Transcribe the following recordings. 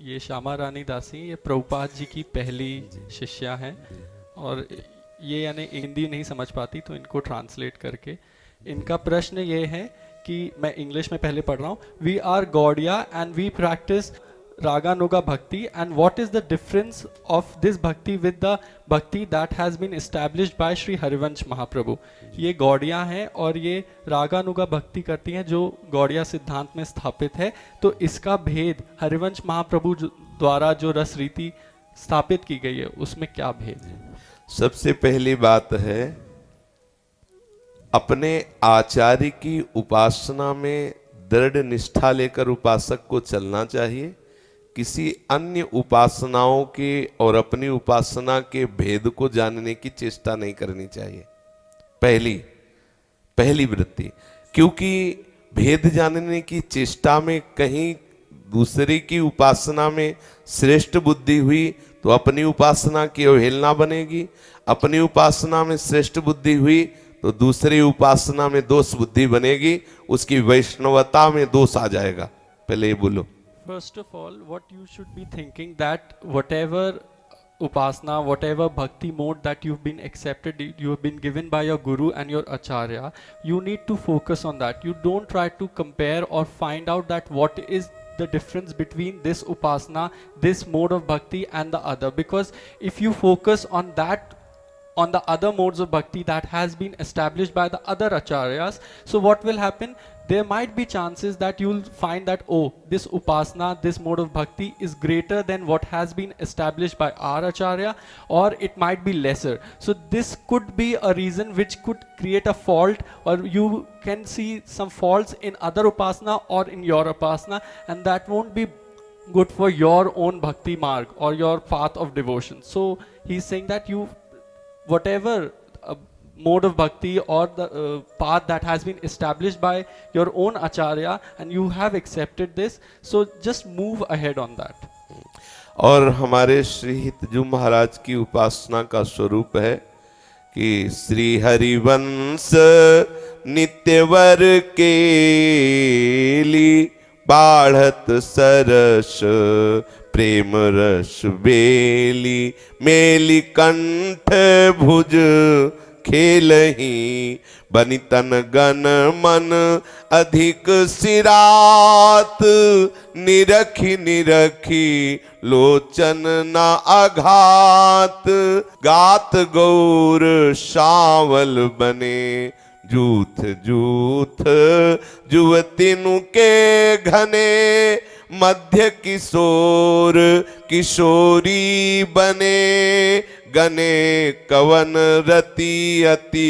ये श्यामा रानी दासी ये प्रभुपाद जी की पहली शिष्या हैं और ये यानी हिंदी नहीं समझ पाती तो इनको ट्रांसलेट करके इनका प्रश्न ये है कि मैं इंग्लिश में पहले पढ़ रहा हूँ. We are Gaudiya and we practice raganuga bhakti and what is the difference of this bhakti with the bhakti that has been established by Shri Harivansh Mahaprabhu. ये गौड़िया हैं और ये रागानुगा भक्ति करती हैं जो गौड़िया सिद्धांत में स्थापित है. तो इसका भेद हरिवंश महाप्रभु द्वारा जो रस रीति स्थापित की गई है उसमें क्या भेद है? सबसे पहली बात है, अपने आचार्य की उपासना में दृढ़ निष्ठा लेकर उपासक को चलना चाहिए. किसी अन्य उपासनाओं के और अपनी उपासना के भेद को जानने की चेष्टा नहीं करनी चाहिए. पहली वृत्ति, क्योंकि भेद जानने की चेष्टा में कहीं दूसरे की उपासना में श्रेष्ठ बुद्धि हुई तो अपनी उपासना की अवहेलना बनेगी. अपनी उपासना में श्रेष्ठ बुद्धि हुई तो दूसरी उपासना में दोष बुद्धि बनेगी, उसकी वैष्णवता में दोष आ जाएगा. पहले ये बोलो. First of all, what you should be thinking that whatever upasana, whatever bhakti mode that you've been accepted, you have been given by your guru and your acharya, you need to focus on that. You don't try to compare or find out that what is the difference between this upasana, this mode of bhakti and the other, because if you focus on that, on the other modes of bhakti that has been established by the other acharyas, so what will happen? There might be chances that you will find that, oh, this upasana, this mode of bhakti is greater than what has been established by our acharya, or it might be lesser. So this could be a reason which could create a fault, or you can see some faults in other upasana or in your upasana, and that won't be good for your own bhakti marg or your path of devotion. So he's saying that you, whatever mode of bhakti or the path that has been established by your own acharya and you have accepted this, so just move ahead on that. और हमारे श्री हितजू महाराज की उपासना का स्वरूप है कि श्री हरिवंश नित्यवर केली बाढ़त सरस प्रेम रस बेली मेली कंठ भुज खेलही बनि तन गन मन अधिक सिरात निरखी निरखी लोचन न आघात गात गौर शावल बने जूथ जूथ जुवतिनु के घने मध्य किशोर किशोरी बने गने कवन रति अति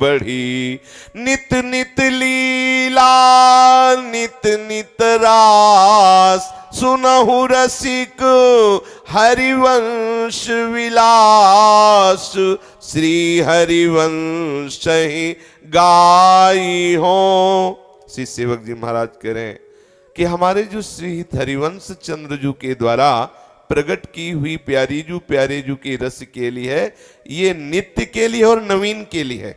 बढ़ी नित नित लीला नित नित रास सुनहु रसिक हरिवंश विलास श्री हरिवंश ही गाई हो. श्री सेवक जी महाराज कह रहे हैं कि हमारे जो श्री हरिवंश चंद्रजू के द्वारा प्रकट की हुई प्यारे जू की रस के लिए है, ये नित्य के लिए और नवीन के लिए है.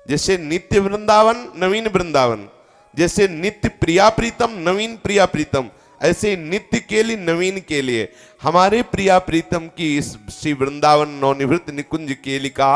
जैसे नित्य वृंदावन नवीन वृंदावन, जैसे नित्य प्रिया प्रीतम नवीन प्रिया प्रीतम, ऐसे नित्य के लिए नवीन के लिए हमारे प्रिया प्रीतम की इस श्री वृंदावन नवनिवृत्त निकुंज के लिए का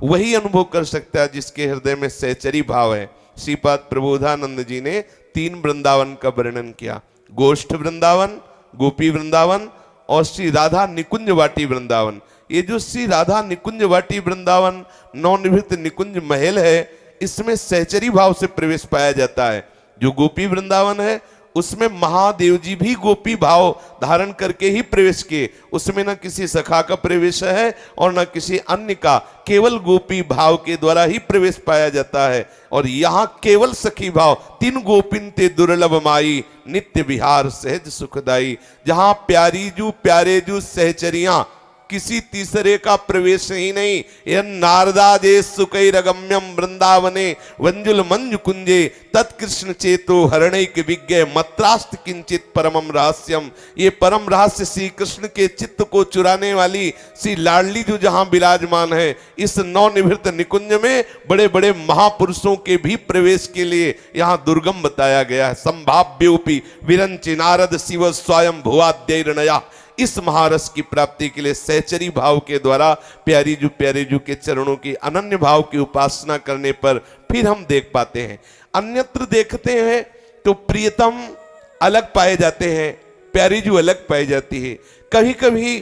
वही अनुभव कर सकता है जिसके हृदय में सहचरी भाव है. श्रीपाद प्रबोधानंद जी ने 3 वृंदावन का वर्णन किया, गोष्ठ वृंदावन, गोपी वृंदावन और श्री राधा निकुंज वाटी वृंदावन. ये जो श्री राधा निकुंज वाटी वृंदावन नवनिवृत्त निकुंज महल है, इसमें सहचरी भाव से प्रवेश पाया जाता है. जो गोपी वृंदावन है उसमें महादेव जी भी गोपी भाव धारण करके ही प्रवेश किए. उसमें न किसी सखा का प्रवेश है और न किसी अन्य का, केवल गोपी भाव के द्वारा ही प्रवेश पाया जाता है. और यहाँ केवल सखी भाव 3 गोपिन ते दुर्लभ माई नित्य विहार सहज सुखदाई. जहां प्यारे जू सहचरियां किसी तीसरे का प्रवेश ही नहीं। यह नारदाजे सुकैरगम्यम वृंदावने वंजुल मंजु कुंजे तत्कृष्ण चेतो हरणैक विज्ञ मत्रास्त किंचित परमम रहस्यम। ये परम रहस्य श्री कृष्ण के चित्त को चुराने वाली श्री लाडली जो जहां विराजमान है, इस नवनिवृत्त निकुंज में बड़े बड़े महापुरुषों के भी प्रवेश के लिए यहाँ दुर्गम बताया गया है। संभाव्योपि विरंचि नारद शिव स्वयं भुवाद्यैर्णया। इस महारस की प्राप्ति के लिए सहचरी भाव के द्वारा प्यारी जू के चरणों की अनन्य भाव की उपासना करने पर फिर हम देख पाते हैं। अन्यत्र देखते हैं तो प्रियतम अलग पाए जाते हैं, प्यारी जू अलग पाई जाती है। कभी कभी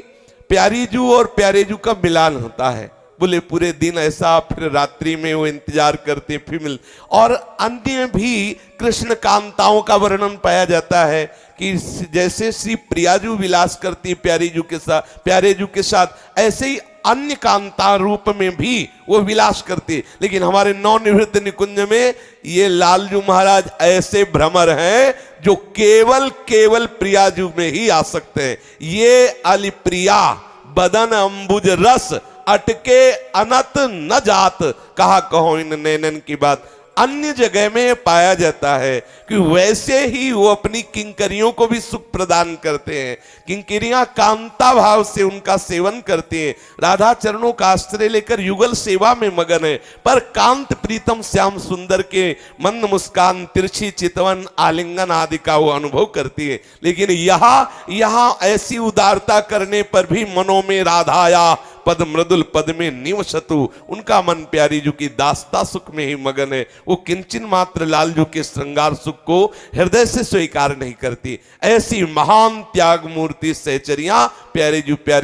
प्यारी जू और प्यारे जू का मिलान होता है, बोले पूरे दिन ऐसा, फिर रात्रि में वो इंतजार करते फिर मिल। और अन्य भी कृष्ण कांताओं का वर्णन पाया जाता है कि जैसे श्री प्रियाजू विलास करती प्यारी जू के साथ, प्यारे जू के साथ, ऐसे ही अन्य कांता रूप में भी वो विलास करती। लेकिन हमारे नवनिवृत्त निकुंज में ये लालजू महाराज ऐसे भ्रमर हैं जो केवल प्रियाजू में ही आ सकते हैं। ये अलिप्रिया बदन अंबुज रस अटके अनत न जात, कहा कहो इन नैनन की बात। अन्य जगह में पाया जाता है कि वैसे ही वो अपनी किंकरियों को भी सुख प्रदान करते हैं। किंकरियां कांता भाव से उनका सेवन करती हैं, राधा चरणों का आश्रय लेकर युगल सेवा में मगन है, पर कांत प्रीतम श्याम सुंदर के मंद मुस्कान, तिरछी चितवन, आलिंगन आदि का वो अनुभव करती है। लेकिन यहाँ ऐसी उदारता करने पर भी मनों में राधाया पद मृदुल पद में निवसतु, उनका मन प्यारी जू की दास्ता सुख में ही मगन है। वो किंचन मात्र लालजू के श्रृंगार सुख को हृदय से स्वीकार नहीं करती। ऐसी महान त्याग मूर्ति सहचरियां प्यारे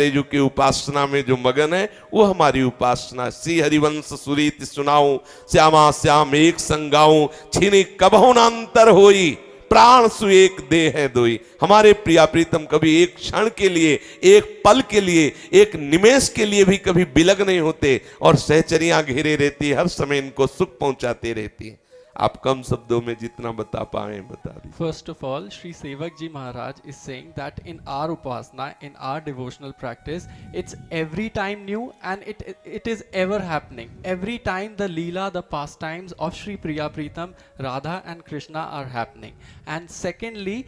जू की उपासना में जो मगन है, वो हमारी उपासना। श्री हरिवंश सुरीति सुनाऊं, श्यामा श्याम एक संगाऊं, छीनी कबहु न अंतर होई, प्राण सु एक देह है दोई। हमारे प्रिया प्रीतम कभी एक क्षण के लिए, एक पल के लिए, एक निमेष के लिए भी कभी बिलग नहीं होते, और सहचरियां घेरे रहती, हर समय इनको सुख पहुंचाते रहती। आप कम शब्दों में जितना बता पाए बता दीजिए। First of all, Sri Sevak Ji Maharaj is saying that in our upasana, in our devotional practice, it's every time new and it is ever happening. Every time the Leela, the pastimes of Sri Priya Pritam, Radha and Krishna are happening. And secondly,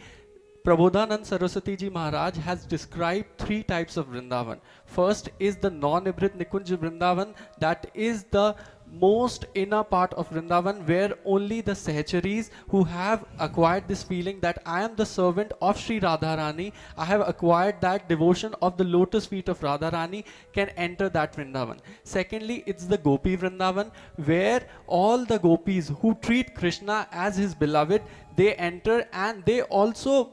Prabodhanand Saraswati Ji Maharaj has described 3 types of Vrindavan. First is the non-Ibrit Nikunj Vrindavan, that is the most inner part of Vrindavan, where only the Sahacharis who have acquired this feeling that I am the servant of Sri Radharani, I have acquired that devotion of the lotus feet of Radharani, can enter that Vrindavan. Secondly, it's the Gopi Vrindavan, where all the gopis who treat Krishna as his beloved, they enter and they also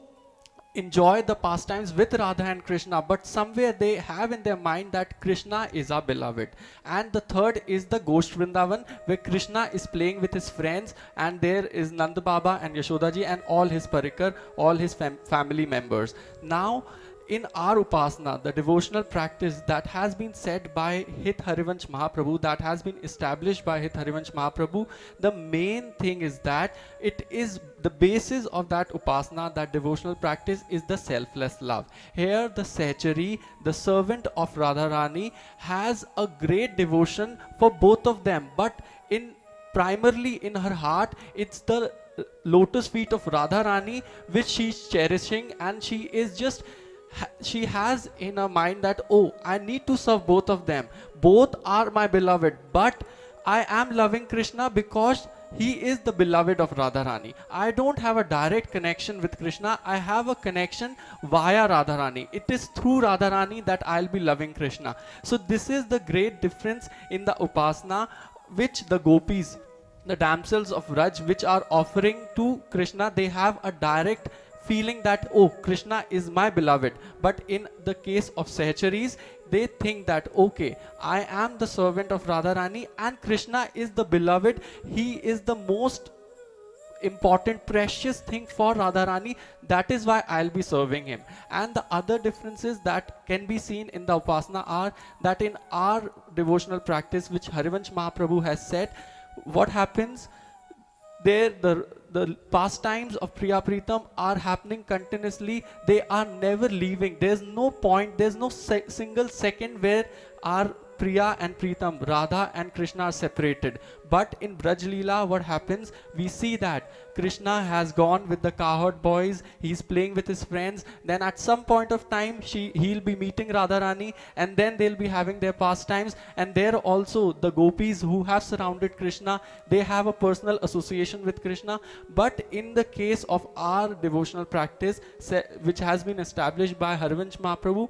enjoy the pastimes with Radha and Krishna, but somewhere they have in their mind that Krishna is our beloved. And the third is the Gosht Vrindavan, where Krishna is playing with his friends, and there is Nanda Baba and Yashoda ji and all his parikar, all his family members. Now, in our upasana, the devotional practice that has been said by Hit Harivansh Mahaprabhu, that has been established by Hit Harivansh Mahaprabhu, the main thing is that it is the basis of that upasana, that devotional practice, is the selfless love. Here the Sahachari, the servant of Radharani, has a great devotion for both of them, but primarily in her heart, it's the lotus feet of Radharani which she's cherishing, and she has in her mind that, oh, I need to serve both of them. Both are my beloved, but I am loving Krishna because he is the beloved of Radharani. I don't have a direct connection with Krishna. I have a connection via Radharani. It is through Radharani that I'll be loving Krishna. So this is the great difference in the upasana which the gopis, the damsels of Raj, which are offering to Krishna. They have a direct feeling that, oh, Krishna is my beloved. But in the case of Sahacharis, they think that, okay, I am the servant of Radharani and Krishna is the beloved. He is the most important, precious thing for Radharani. That is why I'll be serving him. And the other differences that can be seen in the upasana are that in our devotional practice, which Harivansh Mahaprabhu has said, what happens? there the pastimes of Priya Pritam are happening continuously. They are never leaving. There's no point, there's no single second where our Priya and Pritam, Radha and Krishna are separated. But in Braj Leela, what happens? We see that Krishna has gone with the cowherd boys, he's playing with his friends. Then at some point of time, he'll be meeting Radharani, and then they'll be having their pastimes. And there also, the gopis who have surrounded Krishna, they have a personal association with Krishna. But in the case of our devotional practice, which has been established by Harivansh Mahaprabhu,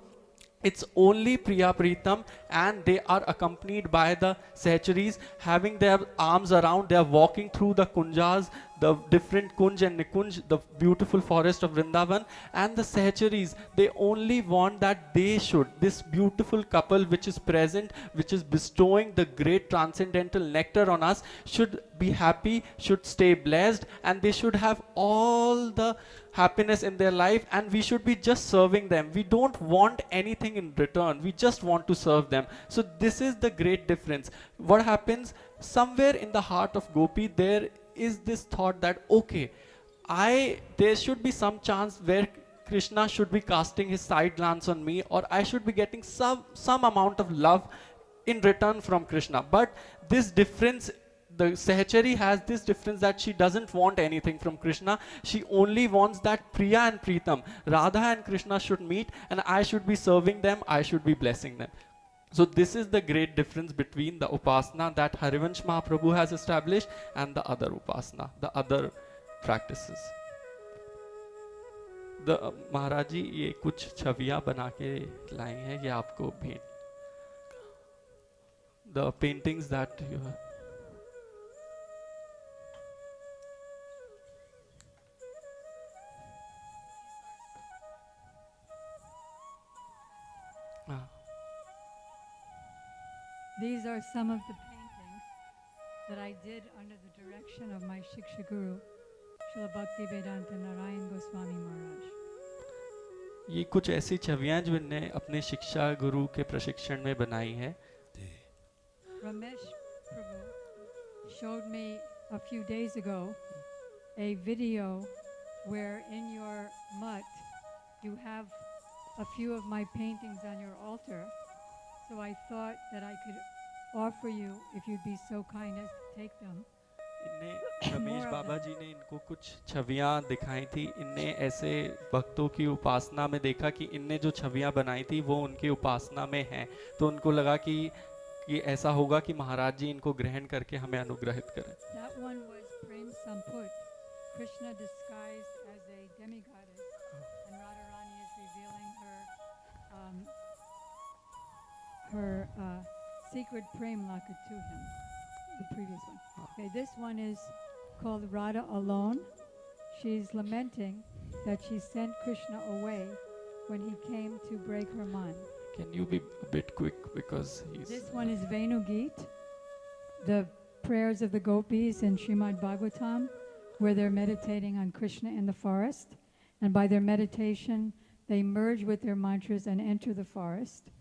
it's only Priya Pritam, and they are accompanied by the Sahacharis, having their arms around. They are walking through the kunjas, the different kunj and nikunj, the beautiful forest of Vrindavan. And the Sahacharis, they only want that this beautiful couple which is present, which is bestowing the great transcendental nectar on us, should be happy, should stay blessed, and they should have all the happiness in their life, and we should be just serving them. We don't want anything in return, we just want to serve them. So this is the great difference. What happens? Somewhere in the heart of Gopi there is this thought that, okay, there should be some chance where Krishna should be casting his side glance on me, or I should be getting some amount of love in return from Krishna. But this difference, the Sahachari has this difference, that she doesn't want anything from Krishna. She only wants that Priya and Pritam, Radha and Krishna should meet, and I should be serving them, I should be blessing them. So this is the great difference between the Upasana that Harivansh Mahaprabhu has established and the other Upasana, the other practices. The महाराज जी ये कुछ छवियां बना के लाए हैं, ये आपको भेंट. The paintings that you have. These are some of the paintings that I did under the direction of my Shiksha Guru, Srila Bhaktivedanta Narayan Goswami Maharaj. ये कुछ ऐसी छवियां जो इन्हें अपने शिक्षा गुरु के प्रशिक्षण में बनाई हैं. Ramesh Prabhu showed me a few days ago a video where in your mutt you have a few of my paintings on your altar. So I thought that I could offer you, if you'd be so kind as to take them. इन्हें रमेश बाबा जी ने इनको कुछ छवियां दिखाई थी. इनने ऐसे भक्तों की उपासना में देखा कि इनने जो छवियां बनाई थी वो उनकी उपासना में हैं, तो उनको लगा कि ऐसा होगा कि महाराज जी इनको ग्रहण करके हमें अनुग्रहित करें. That one was Prem Samput, Krishna disguised as a demigoddess, and Radharani is revealing her secret prem laka to him. The previous one. Okay, this one is called Radha Alone. She's lamenting that she sent Krishna away when he came to break her mind. Can you be a bit quick because he's... This one is Venugeet, the prayers of the gopis in Srimad Bhagavatam, where they're meditating on Krishna in the forest. And by their meditation, they merge with their mantras and enter the forest.